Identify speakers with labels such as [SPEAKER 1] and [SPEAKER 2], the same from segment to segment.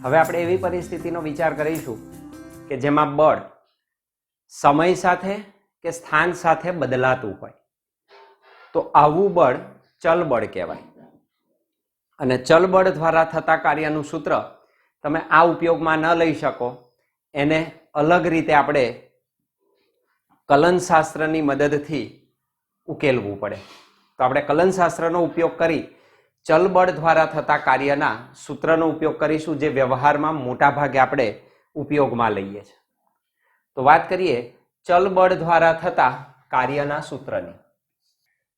[SPEAKER 1] હવે આપણે એવી પરિસ્થિતિનો વિચાર કરીશું કે જેમાં બળ સમય સાથે કે સ્થાન સાથે બદલાતું હોય, તો આવું બળ ચલ બળ કહેવાય. અને ચલ બળ દ્વારા થતા કાર્યનું સૂત્ર તમે આ ઉપયોગમાં ન લઈ શકો, એને અલગ રીતે આપણે કલનશાસ્ત્રની મદદથી ઉકેલવું પડે. તો આપણે કલનશાસ્ત્રનો ઉપયોગ કરી ચલ બળ દ્વારા થતા કાર્યના સૂત્રનો ઉપયોગ કરીશું, જે વ્યવહારમાં મોટા ભાગે આપણે ઉપયોગમાં લઈએ છીએ. તો વાત કરીએ ચલ બળ દ્વારા થતા કાર્યના સૂત્રની.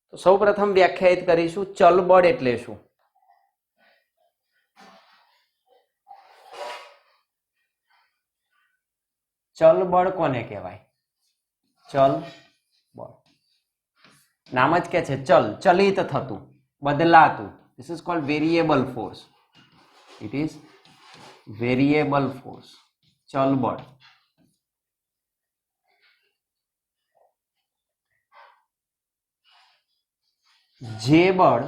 [SPEAKER 1] તો સૌપ્રથમ વ્યાખ્યાયિત કરીશું ચલ બળ એટલે શું. ચલ બળ કોને કહેવાય? ચલ બળ નામ જ કે છે ચલ, ચલિત થતું, બદલાતું. This is called variable force. It is variable force. ચલ બળ. જે બળ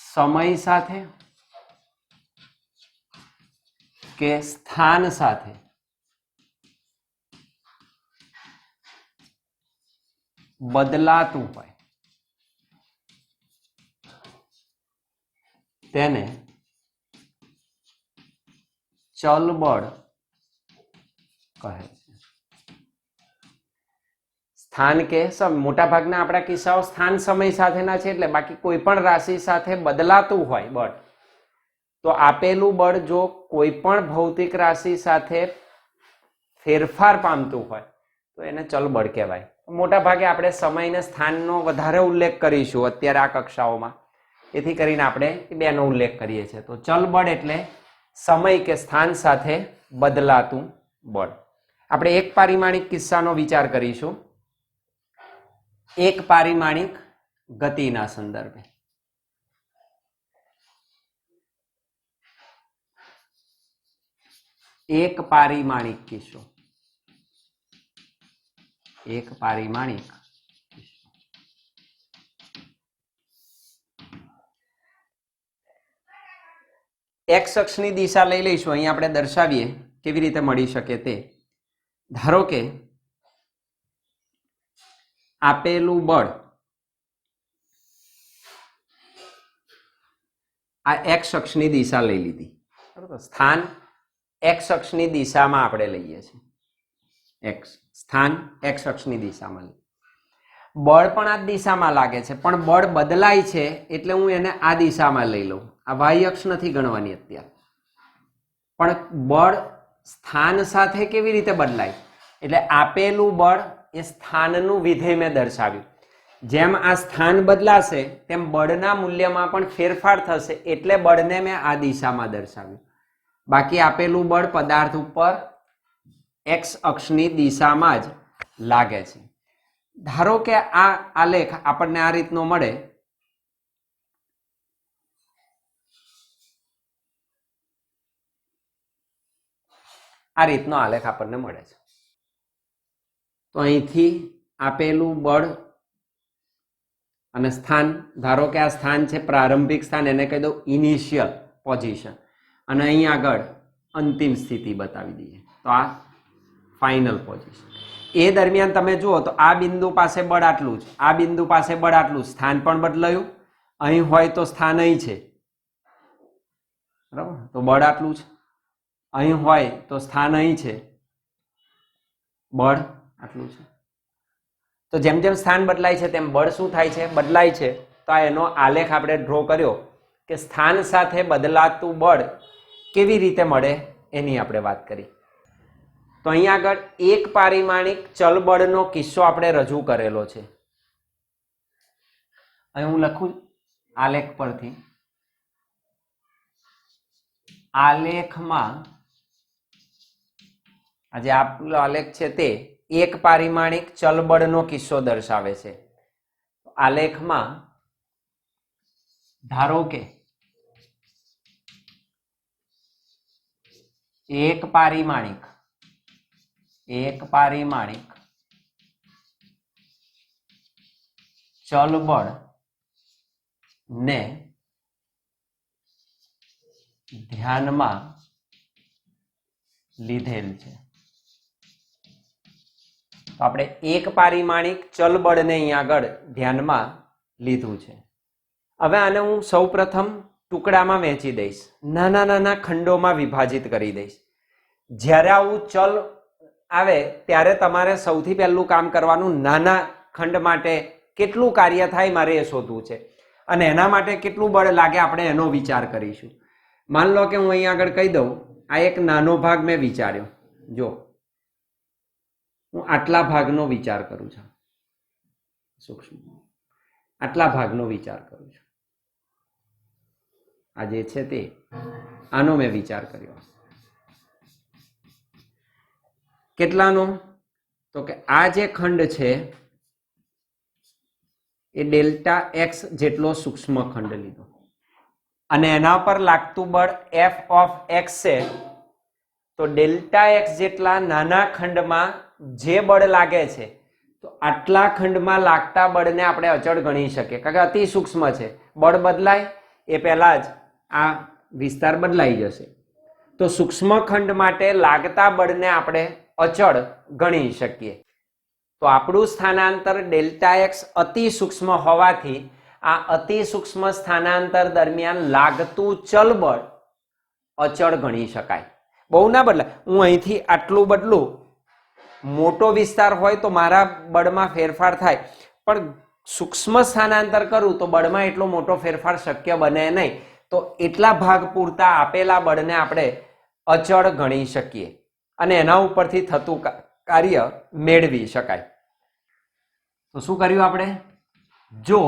[SPEAKER 1] સમય સાથે કે સ્થાન સાથે બદલાતું હોય તેને ચલ બળ કહે છે. સ્થાન કે મોટા ભાગના આપણા કિસ્સાઓ સ્થાન સમય સાથેના છે, એટલે બાકી કોઈ પણ રાશિ સાથે બદલાતું હોય બળ, તો આપેલું બળ જો કોઈ પણ ભૌતિક રાશિ સાથે ફેરફાર પામતું હોય તો એને ચલ બળ કહેવાય. મોટા ભાગે આપણે સમય અને સ્થાનનો વધારે ઉલ્લેખ કરીશું અત્યારે આ કક્ષાઓમાં, એથી કરીને આપણે બેનો ઉલ્લેખ કરીએ છીએ. તો ચલ બળ એટલે સમય કે સ્થાન સાથે બદલાતું બળ. આપણે એક પારિમાણિક કિસ્સાનો વિચાર કરીશું, એક પારિમાણિક ગતિના સંદર્ભે. એક પારિમાણિક કિસ્સો, એક પારિમાણિક એક્સ અક્ષની દિશા લઈ લઈશું. અહીં આપણે દર્શાવીએ કેવી રીતે મળી શકે તે. ધારો કે આપેલું બળ આ એક્સ અક્ષની દિશા લઈ લીધી, બરાબર. સ્થાન એક્સ અક્ષની દિશામાં આપણે લઈએ છીએ, એક્સ સ્થાન એક્સ અક્ષની દિશામાં લઈએ. બળ પણ આ દિશામાં લાગે છે, પણ બળ બદલાય છે એટલે હું એને આ દિશામાં લઈ લઉં. આ વાય અક્ષ નથી ગણવાની અત્યારે. પણ બળ સ્થાન સાથે કેવી રીતે બદલાય, એટલે આપેલું બળ એ સ્થાનનું વિધેય મેં દર્શાવ્યું. જેમ આ સ્થાન બદલાશે તેમ બળના મૂલ્યમાં પણ ફેરફાર થશે, એટલે બળને મેં આ દિશામાં દર્શાવ્યું. બાકી આપેલું બળ પદાર્થ ઉપર એક્સ અક્ષની દિશામાં જ લાગે છે. ધારો કે આ આલેખ આપણને આ રીતનો મળે, આ રીતનો આલેખ આપણને મળે છે. તો અહીંથી આપેલું બળ અને સ્થાન, ધારો કે આ સ્થાન છે પ્રારંભિક સ્થાન, એને કહી દઉં ઇનિશિયલ પોઝિશન, અને અહીં આગળ અંતિમ સ્થિતિ બતાવી દઈએ તો આ ફાઇનલ પોઝિશન. એ દરમિયાન તમે જુઓ તો આ બિંદુ પાસે બળ આટલું જ, આ બિંદુ પાસે બળ આટલું, સ્થાન પણ બદલાયું. અહીં હોય તો સ્થાન અહીં છે, બરાબર, તો બળ આટલું છે. અહીં હોય તો સ્થાન અહીં છે, બળ આટલું છે. તો જેમ જેમ સ્થાન બદલાય છે તેમ બળ શું થાય છે? બદલાય છે. તો આ એનો આલેખ આપણે ડ્રો કર્યો કે સ્થાન સાથે બદલાતું બળ કેવી રીતે મળે એની આપણે વાત કરી. તો અહીંયા આગળ એક પારિમાણિક ચલ બળનો કિસ્સો આપણે રજૂ કરેલો છે. અહીં હું લખું આલેખ પરથી, આલેખમાં આજે આપેલો આલેખ છે તે એક પારિમાણિક ચલ બળનો કિસ્સો દર્શાવે છે. આલેખમાં ધારો કે એક પારિમાણિક ચલ બળ ને ધ્યાનમાં લીધેલ છે. તો આપણે એક પારિમાણિક ચલ બળને અહીંયા આગળ ધ્યાનમાં લીધું છે. હવે આને હું સૌપ્રથમ ટુકડામાં વહેંચી દઈશ, નાના નાના ખંડોમાં વિભાજિત કરી દઈશ. જ્યારે આવું ચલ આવે ત્યારે તમારે સૌથી પહેલું કામ કરવાનું, નાના ખંડ માટે કેટલું કાર્ય થાય મારે એ શોધવું છે અને એના માટે કેટલું બળ લાગે આપણે એનો વિચાર કરીશું. માન લો કે હું અહીંયા આગળ કહી દઉં, આ એક નાનો ભાગ મેં વિચાર્યો. જો હું આટલા ભાગનો વિચાર કરું છું, સૂક્ષ્મ આટલા ભાગનો વિચાર કરું છું. આ જે છે તે આનો મેં વિચાર કર્યો. કેટલાનો? તો કે આ જે ખંડ છે એ ડેલ્ટા એક્સ જેટલો સૂક્ષ્મ ખંડ લીધો અને એના પર લાગતું બળ એફ ઓફ એક્સ છે. તો ડેલ્ટા એક્સ જેટલા નાના ખંડમાં જે બળ લાગે છે તો આટલા ખંડમાં લાગતા બળને આપણે અચળ ગણી શકીએ, કારણ કે અતિ સૂક્ષ્મ છે. બળ બદલાય એ પહેલા જ આ વિસ્તાર બદલાઈ જશે. તો સૂક્ષ્મ ખંડ માટે લાગતા બળને આપણે અચળ ગણી શકીએ. તો આપણું સ્થાનાંતર ડેલ્ટા એક્સ અતિ સૂક્ષ્મ હોવાથી આ અતિ સૂક્ષ્મ સ્થાનાંતર દરમિયાન લાગતું ચલ બળ અચળ ગણી શકાય. બહુ ના બદલાય. હું અહીંથી આટલું બદલું, મોટો વિસ્તાર હોય તો મારા બળમાં ફેરફાર થાય, પણ સૂક્ષ્મ સ્થાનાંતર કરું તો બળમાં એટલો મોટો ફેરફાર શક્ય બને નહીં. તો એટલા ભાગ પૂરતા આપેલા બળને આપણે અચળ ગણી શકીએ અને એના ઉપરથી થતું કાર્ય મેળવી શકાય. તો શું કર્યું આપણે? જો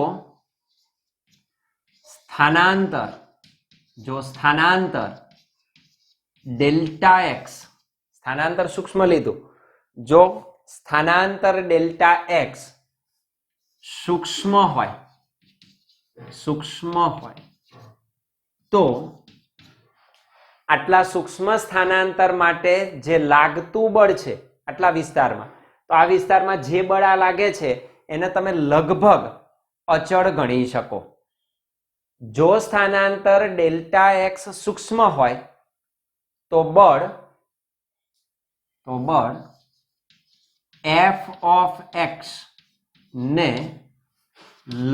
[SPEAKER 1] સ્થાનાંતર ડેલ્ટા એક્સ, સ્થાનાંતર સૂક્ષ્મ લીધું, જો સ્થાનાંતર ડેલ્ટા એક્સ સૂક્ષ્મ હોય તો આટલા સૂક્ષ્મ સ્થાનાંતર માટે જે લાગતું બળ છે આટલા વિસ્તારમાં, તો આ વિસ્તારમાં જે બળ આ લાગે છે એને તમે લગભગ અચળ ગણી શકો. જો સ્થાનાંતર ડેલ્ટા એક્સ સૂક્ષ્મ હોય તો બળ એફ ઓફ એક્સ ને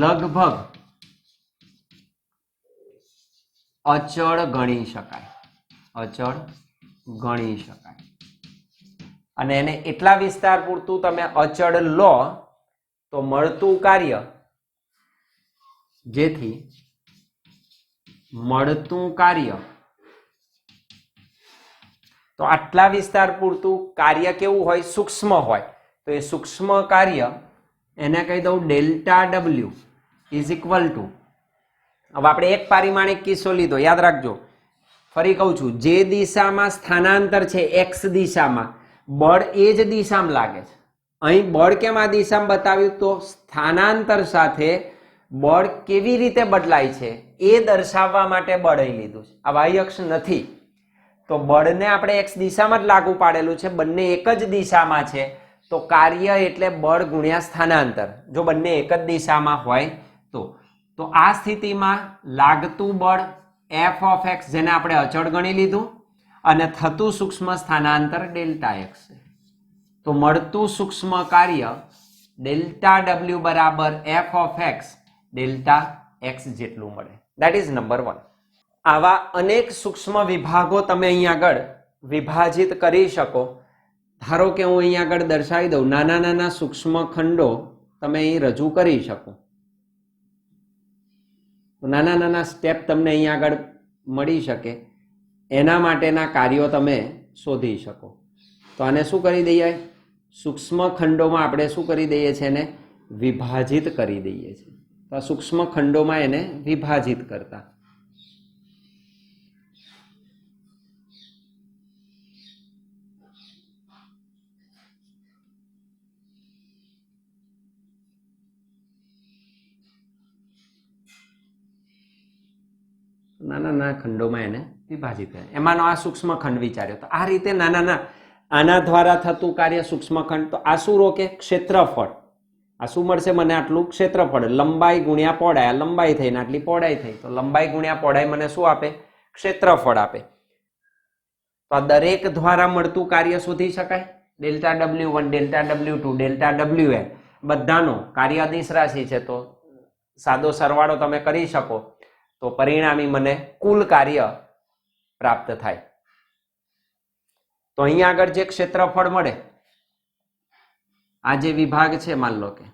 [SPEAKER 1] લગભગ અચળ ગણી શકાય. અને એને એટલા વિસ્તાર પૂરતું તમે અચળ લો તો મળતું કાર્ય, તો આટલા વિસ્તાર પૂરતું કાર્ય કેવું હોય? સૂક્ષ્મ હોય. તો એ સૂક્ષ્મ કાર્ય એને કહી દઉં delta W is equal two, હવે આપણે એક પારિમાણિક કિસ્સો લીધો, યાદ રાખજો. ફરી કહું છું, જે દિશામાં સ્થાનાંતર છે એક્સ દિશામાં, બળ એ જ દિશામાં લાગે છે. અહીં બળ કેમ આ દિશામાં બતાવ્યું? તો સ્થાનાંતર સાથે બળ કેવી રીતે બદલાય છે એ દર્શાવવા માટે બળ અહીં લીધું છે. આ વાય અક્ષ નથી, તો બળને આપણે એક્સ દિશામાં જ લાગુ પાડેલું છે. બંને એક જ દિશામાં છે તો કાર્ય એટલે બળ ગુણ્યા સ્થાનાંતર, જો બંને એક જ દિશામાં હોય તો આ સ્થિતિમાં લાગતું બળ એફ ઓફ એક્સ, જેને આપણે અચળ ગણી લીધું, અને થતું સૂક્ષ્મ સ્થાનાંતર ડેલ્ટા એક્સ છે. તો મળતું સૂક્ષ્મ કાર્ય ડેલ્ટા ડબલ્યુ બરાબર F of x delta x જેટલું મળે. That is number 1. આવા અનેક સૂક્ષ્મ વિભાગો તમે અહીંયા આગળ વિભાજિત કરી શકો. ધારો કે હું અહીંયા આગળ દર્શાવી દઉં, નાના નાના સૂક્ષ્મ ખંડો તમે અહીં રજૂ કરી શકો. નાના નાના સ્ટેપ તમને અહીંયા આગળ મળી શકે, એના માટેના કાર્યો તમે શોધી શકો. તો આને શું કરી દઈએ? સૂક્ષ્મ ખંડોમાં આપણે શું કરી દઈએ છીએ? એને વિભાજિત કરી દઈએ છીએ. તો આ સૂક્ષ્મ ખંડોમાં એને વિભાજિત કરતા. નાના નાના ખંડોમાં એને વિભાજિત કરે. એમાંનો આ સૂક્ષ્મ ખંડ વિચાર્યો. તો આ રીતે નાના આના દ્વારા થતું કાર્ય સૂક્ષ્મ ખંડ. તો આ શું રોકે? ક્ષેત્રફળ. આ શું મળશે મને? આટલું ક્ષેત્રફળ. લંબાઈ ગુણ્યા પહોળાઈ, આ લંબાઈ થઈ ને આટલી પહોળાઈ થઈ, તો લંબાઈ ગુણ્યા પહોળાઈ મને શું આપે? ક્ષેત્રફળ આપે. તો આ દરેક દ્વારા મળતું કાર્ય શોધી શકાય. Delta W1, delta W2, delta Wn બધાનો કાર્ય અદિશ રાશિ છે, તો સાદો સરવાળો તમે કરી શકો તો પરિણામી મને કુલ કાર્ય પ્રાપ્ત થાય. તો અહીંયા આગળ જે ક્ષેત્રફળ મળે, આ જે વિભાગ છે, માન લો કે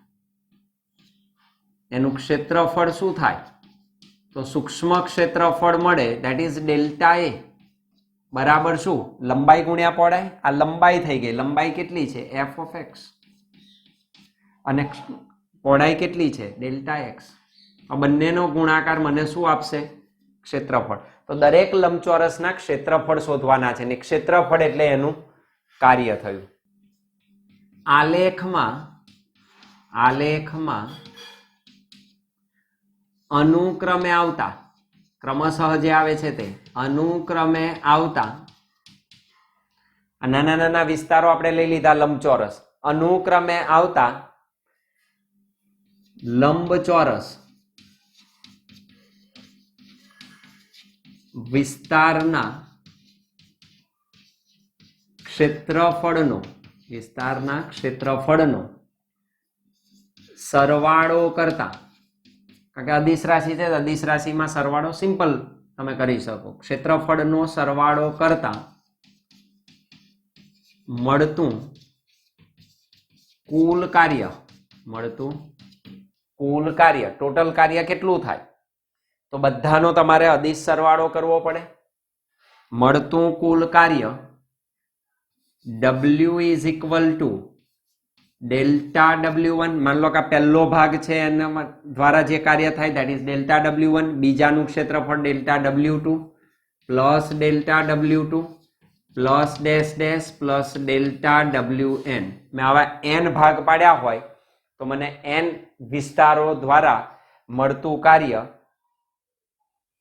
[SPEAKER 1] એનું ક્ષેત્રફળ શું થાય, તો સૂક્ષ્મ ક્ષેત્રફળ મળે, ધેટ ઇઝ ડેલ્ટા એ બરાબર શું, લંબાઈ ગુણ્યા પહોળાઈ. આ લંબાઈ થઈ ગઈ. લંબાઈ કેટલી છે, f of x, અને પહોળાઈ કેટલી છે, ડેલ્ટા x. આ બંનેનો ગુણાકાર મને શું આપશે, ક્ષેત્રફળ. તો દરેક લંબચોરસના ક્ષેત્રફળ શોધવાના છે, ને ક્ષેત્રફળ એટલે એનું કાર્ય થયું. આલેખમાં અનુક્રમે આવતા, ક્રમશઃ જે આવે છે તે અનુક્રમે આવતા નાના નાના વિસ્તારો આપણે લઈ લીધા, લંબચોરસ. અનુક્રમે આવતા લંબચોરસ વિસ્તારના ક્ષેત્રફળનો સરવાળો કરતા, કારણ કે અદિશ રાશિ છે, અદિશ રાશિમાં સરવાળો સિમ્પલ તમે કરી શકો. ક્ષેત્રફળનો સરવાળો કરતા મળતું કુલ કાર્ય, ટોટલ કાર્ય કેટલું થાય, તો બધાનો તમારે અદિશ સરવાળો કરવો પડે. મળતું કુલ કાર્ય W is equal to delta W1. માન લો કે પહેલો ભાગ છે એના દ્વારા જે કાર્ય થાય ધેટ ઇઝ ડેલ્ટા W1. બીજાનું ક્ષેત્રફળ delta W2 plus delta W2 plus dash dash plus delta Wn. મેં આવા n ભાગ પાડ્યા હોય તો મને n વિસ્તારો દ્વારા મળતું કાર્ય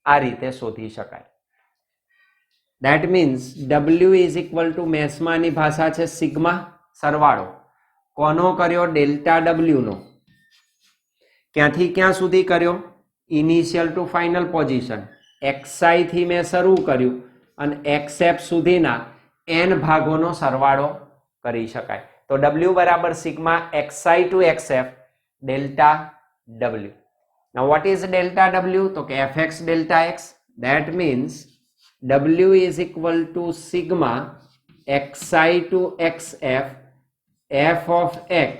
[SPEAKER 1] આ રીતે શોધી શકાય. That means W is equal to મેથ્સમાંની ભાષા છે સિગ્મા, સરવાળો. કોનો કર્યો, ડેલ્ટા W નો. ક્યાંથી ક્યાં સુધી કર્યો, initial to final position. xi થી મેં શરૂ કર્યું અને xf સુધીના n ભાગોનો સરવાળો કરી શકાય. તો W બરાબર sigma xi to xf delta W. Now what is delta W? તો કે fx delta x. That means W is equal to sigma xi to xf f of x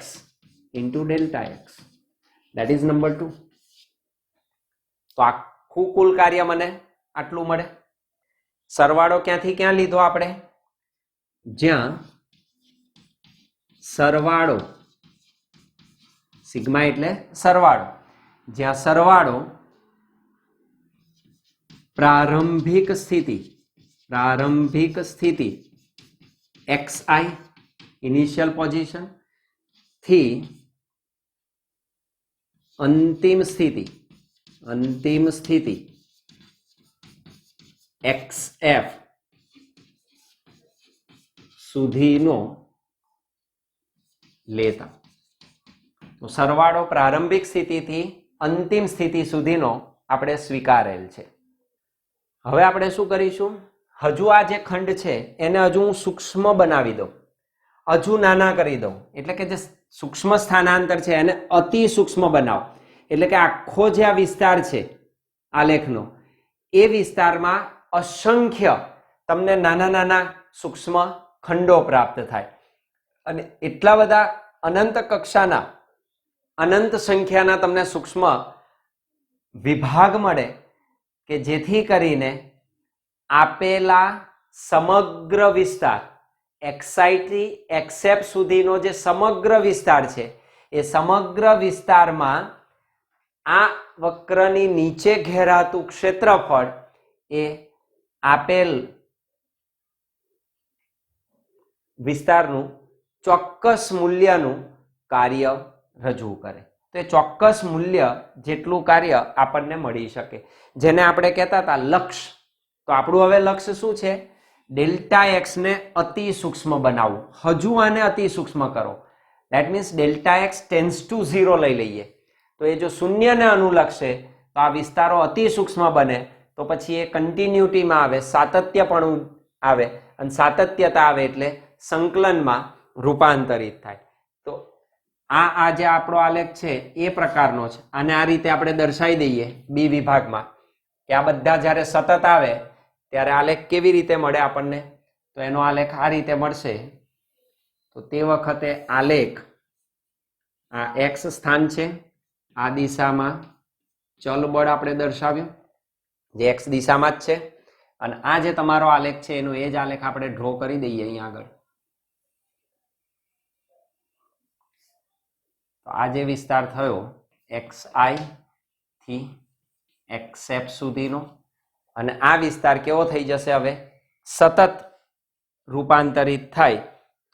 [SPEAKER 1] into delta x. That is number 2. તો આખું કુલ કાર્ય મને આટલું મળે. સરવાળો ક્યાંથી ક્યાં લીધો આપણે, જ્યાં સરવાળો, સિગ્મા એટલે સરવાળો, જ્યાં સરવાળો પ્રારંભિક સ્થિતિ xi ઇનિશિયલ પોઝિશન થી અંતિમ સ્થિતિ xf સુધીનો લેતા. તો સરવાળો પ્રારંભિક સ્થિતિથી અંતિમ સ્થિતિ સુધીનો આપણે સ્વીકારેલ છે. હવે આપણે શું કરીશું, હજુ આ જે ખંડ છે એને હજુ હું સૂક્ષ્મ બનાવી દઉં, હજુ નાના કરી દઉં. એટલે કે જે સૂક્ષ્મ સ્થાનાંતર છે એને અતિ સૂક્ષ્મ બનાવો. એટલે કે આખો જે આ વિસ્તાર છે આલેખનો, એ વિસ્તારમાં અસંખ્ય તમને નાના નાના સૂક્ષ્મ ખંડો પ્રાપ્ત થાય અને એટલા બધા અનંત કક્ષાના, અનંત સંખ્યાના તમને સૂક્ષ્મ વિભાગ મળે કે જેથી કરીને આપેલા સમગ્ર વિસ્તાર xi થી xf સુધીનો જે સમગ્ર વિસ્તાર છે એ સમગ્ર વિસ્તારમાં આ વક્રની નીચે ઘેરાતું ક્ષેત્રફળ એ આપેલ વિસ્તારનું ચોક્કસ મૂલ્યનું કાર્ય રજૂ કરે. તો એ ચોક્કસ મૂલ્ય જેટલું કાર્ય આપણને મળી શકે, જેને આપણે કહેતા હતા લક્ષ્ય. તો આપણું હવે લક્ષ્ય શું છે, ડેલ્ટા એક્સ ને અતિ સૂક્ષ્મ બનાવવું. હજુ આને અતિ સૂક્ષ્મ કરો. That means delta x tense two 0 લઈ લઈએ તો એ જો શૂન્યને અનુલક્ષે તો આ વિસ્તારો અતિ સૂક્ષ્મ બને, તો પછી એ કન્ટિન્યુટીમાં આવે, સાતત્યપણું આવે, અને સાતત્યતા આવે એટલે સંકલનમાં રૂપાંતરિત થાય. તો આ જે આપણો આલેખ છે એ પ્રકારનો છે. અને આ રીતે આપણે દર્શાવી દઈએ બી વિભાગમાં કે આ બધા જ્યારે સતત આવે ત્યારે આલેખ કેવી રીતે મળે આપણને. તો એનો આલેખ આ રીતે મળશે. તો તે વખતે આલેખ આ એક્સ સ્થાન છે, આ દિશામાં ચલ બળ આપણે દર્શાવ્યું જે એક્સ દિશામાં જ છે, અને આ જે તમારો આલેખ છે એનો એ જ આલેખ આપણે ડ્રો કરી દઈએ અહીંયા આગળ. તો આ જે વિસ્તાર થયો XI થી XF સુધીનો, અને આ વિસ્તાર કેવો થઈ જશે હવે સતત રૂપાંતરિત થાય.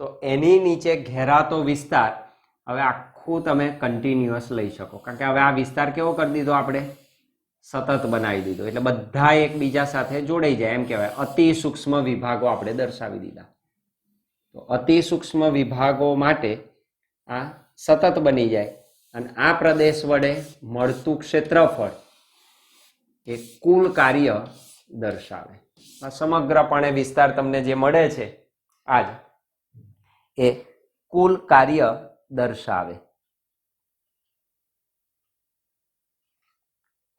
[SPEAKER 1] તો એની નીચે ઘેરાતો વિસ્તાર હવે આખું તમે કન્ટિન્યુઅસ લઈ શકો, કારણ કે હવે આ વિસ્તાર કેવો કરી દીધો આપણે સતત બનાવી દીધો, એટલે બધા એકબીજા સાથે જોડાઈ જાય એમ કહેવાય. અતિ સૂક્ષ્મ વિભાગો આપણે દર્શાવી દીધા. તો અતિ સૂક્ષ્મ વિભાગો માટે આ સતત બની જાય, અને આ પ્રદેશ વડે મળતું ક્ષેત્રફળ એ કુલ કાર્ય દર્શાવે. આ સમગ્રપણે વિસ્તાર તમને જે મળે છે આજ એ કુલ કાર્ય દર્શાવે.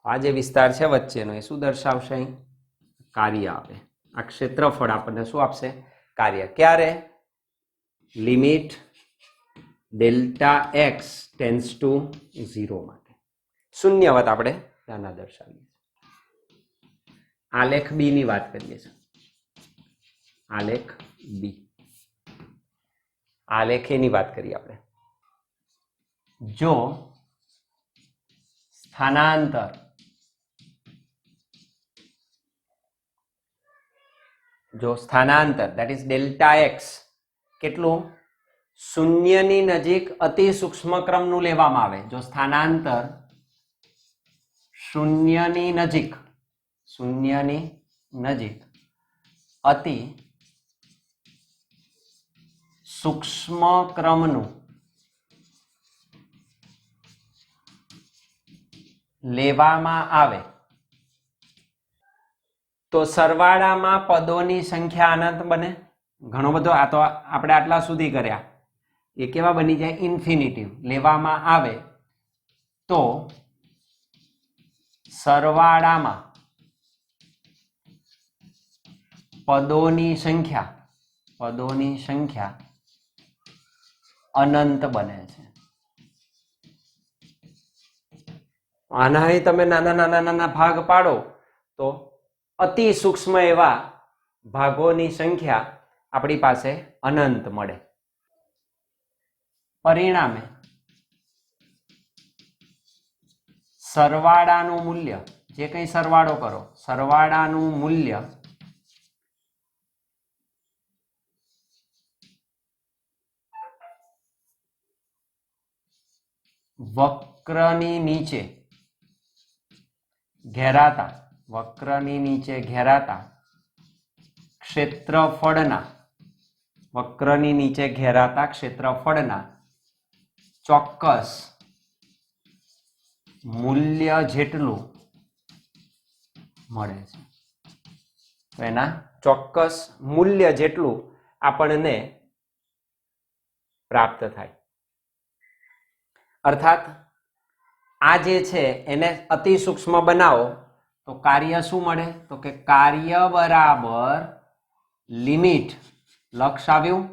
[SPEAKER 1] આ જે વિસ્તાર છે વચ્ચેનો એ શું દર્શાવશે? અહીં કાર્ય આવે. આ ક્ષેત્રફળ આપણને શું આપશે? કાર્ય. ક્યારે? Limit delta x tends to 0 માટે. શૂન્યવત આપણે નાના દર્શાવીએ. આલેખ બી ની વાત કરીએ છીએ. આલેખ બી, આલેખ એની વાત કરીએ આપણે. જો સ્થાનાંતર દેટ ઇઝ ડેલ્ટા એક્સ કેટલું શૂન્યની નજીક અતિ સૂક્ષ્મ ક્રમનું લેવામાં આવે. જો સ્થાનાંતર શૂન્યની નજીક અતિ સૂક્ષ્મ ક્રમનું લેવામાં આવે તો સરવાળામાં પદોની સંખ્યા અનંત બને. ઘણો બધો આ તો આપણે આટલા સુધી કર્યા, એ કેવા બની જાય? ઇન્ફિનિટિવ. લેવામાં આવે તો સરવાળામાં પદોની સંખ્યા અનંત બને છે. આના તમે નાના ભાગ પાડો તો અતિ સૂક્ષ્મ એવા ભાગોની સંખ્યા આપણી પાસે અનંત મળે. પરિણામે સરવાળાનું મૂલ્ય, જે કંઈ સરવાળો કરો, સરવાળાનું મૂલ્ય વક્રની નીચે ઘેરાતા ક્ષેત્રફળના ચોક્કસ મૂલ્ય જેટલું મળે છે. તો એના ચોક્કસ મૂલ્ય જેટલું આપણને પ્રાપ્ત થાય. અર્થાત આ જે છે એને અતિ સૂક્ષ્મ બનાવો તો કાર્ય શું મળે? તો કે કાર્ય બરાબર લિમિટ, લક્ષ આવ્યું,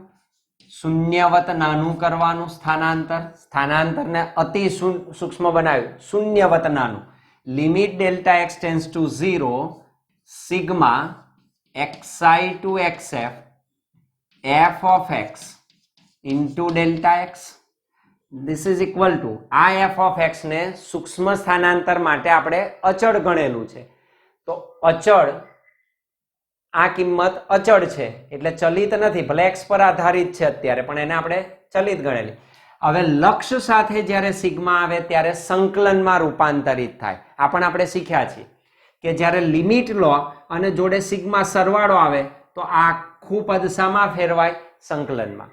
[SPEAKER 1] શૂન્યવત નાનું કરવાનું સ્થાનાંતરને અતિ સૂક્ષ્મ બનાવ્યું, શૂન્યવત નાનું. Limit delta x tends to 0 sigma xi to xf f of x into delta x. This is equal to આ f of x ને સૂક્ષ્મ સ્થાનાંતર માટે આપણે અચળ ગણેલું છે. તો અચળ, આ કિંમત અચળ છે એટલે ચલિત નથી, ભલે x પર આધારિત છે અત્યારે, પણ એને આપણે ચલિત ગણેલી. હવે લક્ષ સાથે જ્યારે સિગ્મા આવે ત્યારે સંકલનમાં રૂપાંતરિત થાય. આ પણ આપણે શીખ્યા છીએ કે જ્યારે લિમિટ લો અને જોડે સિગ્મા સરવાળો આવે તો આખું પદ શામાં ફેરવાય? સંકલનમાં.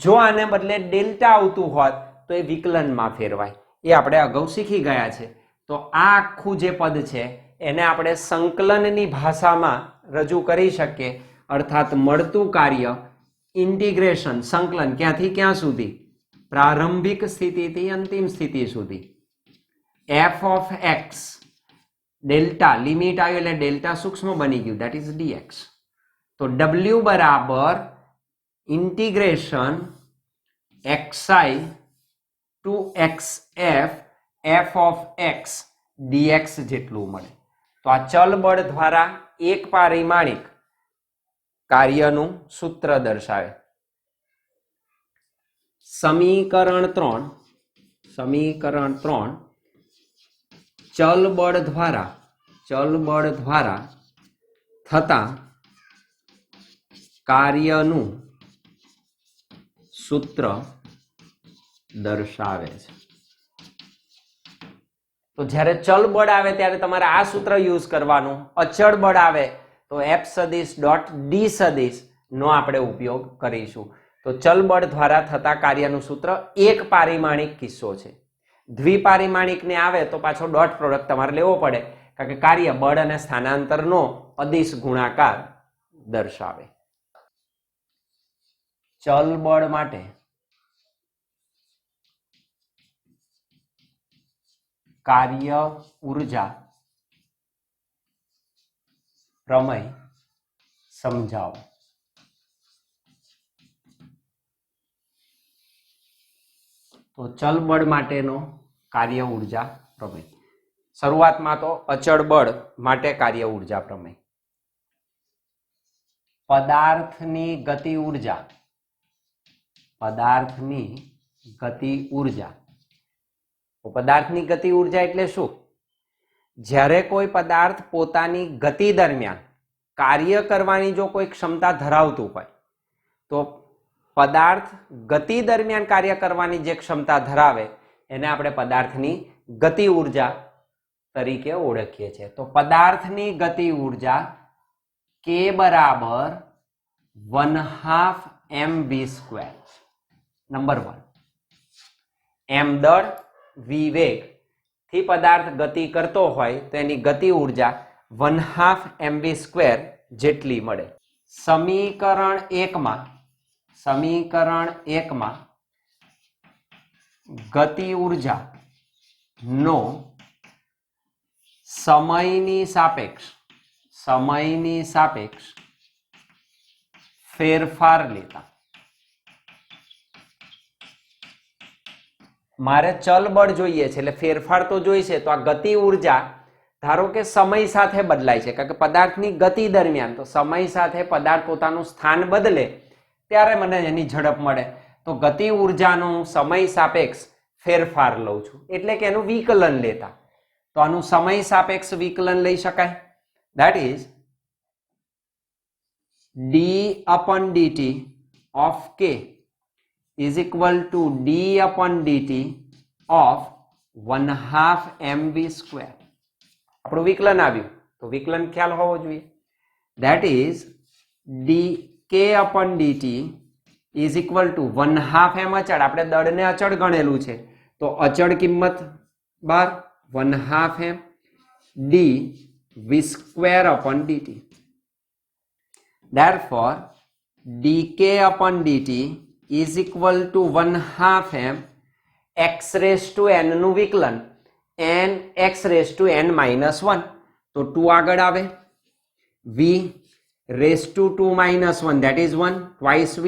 [SPEAKER 1] જો આને બદલે ડેલ્ટા આવતું હોત તો એ વિકલનમાં ફેરવાય. એ આપણે અગાઉ શીખી ગયા છે. તો આ આખું જે પદ છે એને આપણે સંકલનની ભાષામાં રજૂ કરી શકીએ, અર્થાત મળતું કાર્ય ઇન્ટિગ્રેશન સંકલન ક્યાંથી ક્યાં સુધી, પ્રારંભિક સ્થિતિથી અંતિમ સ્થિતિ સુધી, f of x delta limit આવ્યું એટલે ડેલ્ટા સૂક્ષ્મ બની ગયું, દેટ ઇઝ ડીએક્સ. તો ડબલ્યુ બરાબર integration xi to xf f of x dx જેટલું મળે. તો આ ચલ બળ દ્વારા એક પારિમાણિક કાર્યનું સૂત્ર દર્શાવે. સમીકરણ 3 ચલ બળ દ્વારા થતા કાર્યનું સૂત્ર દર્શાવે છે. તો જ્યારે ચલ બળ આવે ત્યારે તમારે આ સૂત્ર યુઝ કરવાનું. અચળ બળ આવે તો એફ સદિશ ડોટ ડી સદિશ નો આપણે ઉપયોગ કરીશું. તો ચલ બળ દ્વારા થતા કાર્યનું સૂત્ર એક પારિમાણિક કિસ્સો છે. દ્વિપારિમાણિકને આવે તો પાછો ડોટ પ્રોડક્ટ તમારે લેવો પડે, કારણ કે કાર્ય બળ અને સ્થાનાંતરનો અદિશ ગુણાકાર દર્શાવે. ચલ બળ માટે કાર્ય ઊર્જા પ્રમેય સમજાવો. તો ચલ બળ માટેનો કાર્ય ઊર્જા પ્રમેય. શરૂઆતમાં તો અચળ બળ માટે કાર્ય ઊર્જા પ્રમેય. પદાર્થની ગતિ ઊર્જા પદાર્થની ગતિ ઊર્જા એટલે શું? જ્યારે કોઈ પદાર્થ પોતાની ગતિ દરમિયાન કાર્ય કરવાની જો કોઈ ક્ષમતા ધરાવતું હોય તો પદાર્થ ગતિ દરમિયાન કાર્ય કરવાની જે ક્ષમતા ધરાવે એને આપણે પદાર્થની ગતિ ઊર્જા તરીકે ઓળખીએ છીએ. તો પદાર્થની ગતિ ઊર્જા K બરાબર 1/2 mv². નંબર 1, m દળ v વેગ થી પદાર્થ ગતિ કરતો હોય તો એની ગતિ ઊર્જા 1/2 mv² જેટલી મળે. સમીકરણ 1 માં ગતિ ઊર્જા નો સમયની સાપેક્ષ ફેરફાર લેતા મારે ચલ બળ જોઈએ છે એટલે ફેરફાર તો જોઈશે. તો આ ગતિ ઊર્જા ધારો કે સમય સાથે બદલાય છે, કારણ કે પદાર્થની ગતિ દરમિયાન તો સમય સાથે પદાર્થ પોતાનું સ્થાન બદલે ત્યારે મને એની ઝડપ મળે. તો ગતિ ઊર્જાનું સમય સાપેક્ષ ફેરફાર લઉં છું એટલે કે એનું વિકલન લેતા. તો આનું સમય સાપેક્ષ વિકલન લઈ શકાય. that is d/dt of k is equal to d/dt of 1/2 mv². આપણું વિકલન આવ્યું તો વિકલન ખ્યાલ હોવો જોઈએ. that is dk/dt is equal to 1/2 m અચળ. આપણે દળને અચળ ગણેલું છે તો અચળ કિંમત 1/2 m d v²/dt. Therefore, dk/dt is equal to 1/2 m x raised to n નું વિકલન n x raised to n minus 1. તો 2 આગળ આવે, v raised to 2 minus 1 that is 1 twice v,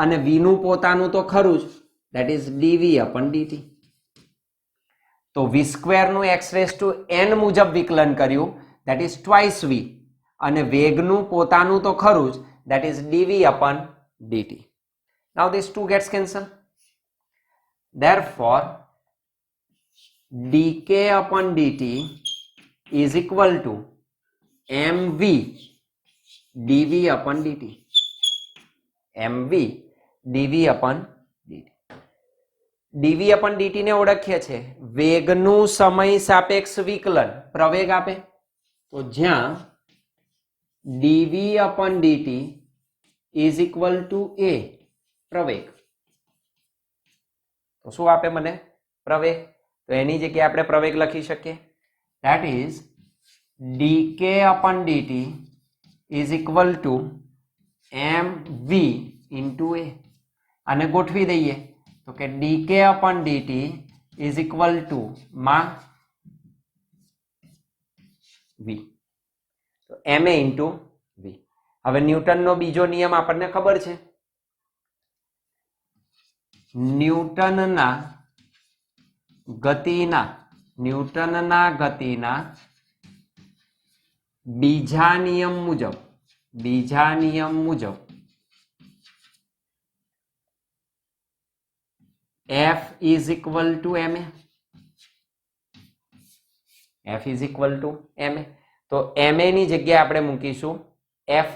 [SPEAKER 1] અને v નું પોતાનું તો ખરું જ that is dv/dt. તો v² નું x raised to n મુજબ વિકલન કર્યું that is twice v, અને વેગનું પોતાનું તો ખરું જ that is dv/dt. Now these two gets cancelled. Therefore, dk/dt is equal to mv dv/dt. mv dv/dt. dv/dt ને ઓળખીએ છે વેગનું સમય સાપેક્ષ વિકલન પ્રવેગ આપે. તો જ્યાં dv/dt is equal to a પ્રવેગ, તો શું આપે મને? પ્રવેગ. તો એની જગ્યાએ આપણે પ્રવેગ લખી શકીએ. that is dk upon dt is equal to mv into a. આને ગોઠવી દઈએ તો કે dk upon dt is equal to માં v, તો ma into v. હવે ન્યૂટનનો બીજો નિયમ આપણને ખબર છે, ન્યૂટનના ગતિના બીજા નિયમ મુજબ F is equal to ma. F is equal to ma. તો ma ની જગ્યાએ આપણે મૂકીશું F.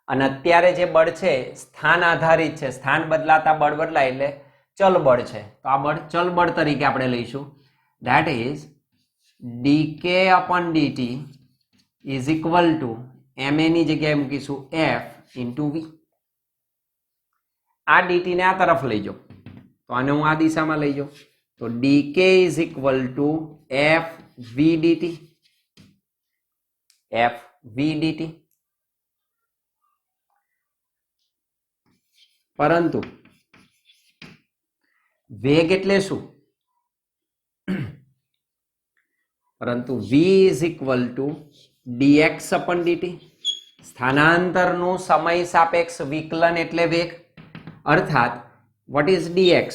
[SPEAKER 1] અને અત્યારે જે બળ છે સ્થાન આધારિત છે, સ્થાન બદલાતા બળ બદલાય એટલે ચલ બળ છે, તો આ બળ ચલ બળ તરીકે આપણે લઈશું. That is dk upon dt is equal to ma ની જગ્યાએ મૂકીશું F into v. આ dt ને આ તરફ લઈ જાઓ તો આને હું આ દિશામાં લઈ જાઉં તો dk is equal to f v dt. પરંતુ વેગ એટલે શું? પરંતુ v is equal to dx upon dt. સ્થાનાંતરનું સમય સાપેક્ષ વિકલન એટલે વેગ. અર્થાત what is dx?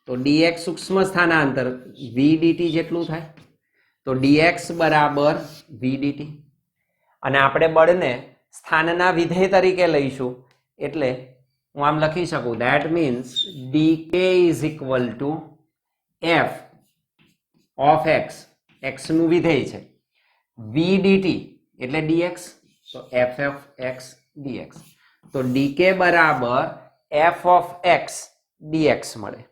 [SPEAKER 1] તો dx સૂક્ષ્મ સ્થાનાંતર v dt જેટલું થાય, તો dx બરાબર v dt. અને આપણે બળને સ્થાનના વિધેય તરીકે લઈશું એટલે હું આમ લખી શકું, that means dk is equal to f of x, x નું વિધેય છે, v dt એટલે dx, તો f of x dx. તો dk બરાબર f of x dx મળે.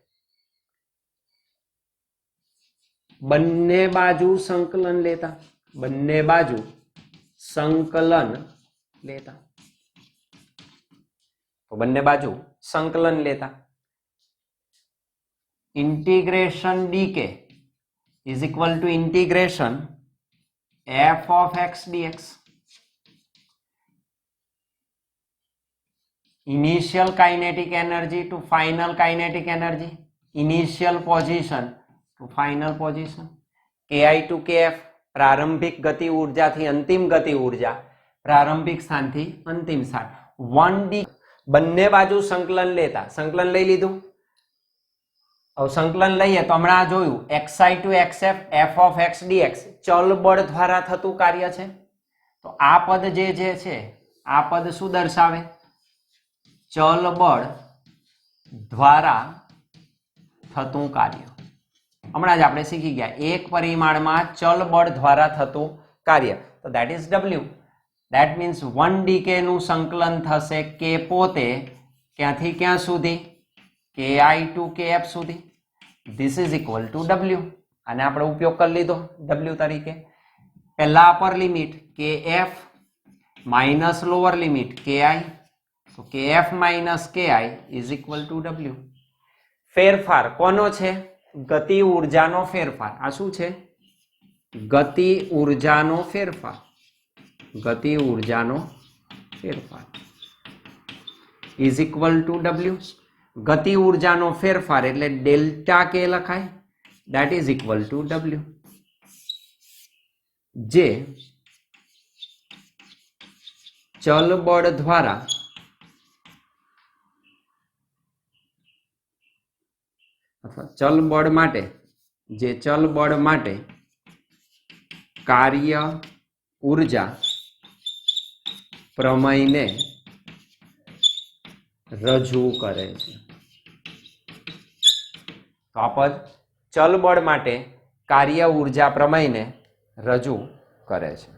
[SPEAKER 1] બંને બાજુ સંકલન લેતા integration dk is equal to integration f of x dx. Initial kinetic energy to final kinetic energy, initial position to final position, ki to kf, પ્રારંભિક ગતિ ઉર્જાથી અંતિમ ગતિ ઉર્જા, પ્રારંભિક સ્થાનથી અંતિમ સ્થાન. 1d બંને બાજુ સંકલન લેતા, સંકલન લઈ લીધું. હવે સંકલન લઈએ તો હમણાં જોયું xi to xf f of x dx ચલ બળ દ્વારા થતું કાર્ય છે. તો આ પદ જે છે આ પદ શું દર્શાવે? ચલ બળ દ્વારા થતું કાર્ય. હમણાં જ આપણે શીખી ગયા એક પરિમાણમાં ચલ બળ દ્વારા થતું કાર્ય, તો that is w. that means 1dk નું સંકલન થશે k પોતે ક્યાંથી ક્યાં સુધી, ki to kf સુધી. this is equal to w. આને આપણે ઉપયોગ કરી લીધો w તરીકે. પહેલા upper limit kf minus lower limit ki, તો kf minus ki is equal to w. ફેરફાર કોનો છે? ગતિ ઉર્જાનો ફેરફાર. આ શું છે? ગતિ ઉર્જાનો ફેરફાર is equal to w. ગતિ ઉર્જાનો ફેરફાર એટલે ડેલ્ટા કે લખાય, that is equal to w. જે ચલ બળ દ્વારા ચલ બળ માટે કાર્ય ઉર્જા પ્રમેયને રજૂ કરે છે. તો આ પદ ચલ બળ માટે કાર્ય ઉર્જા પ્રમેયને રજૂ કરે છે.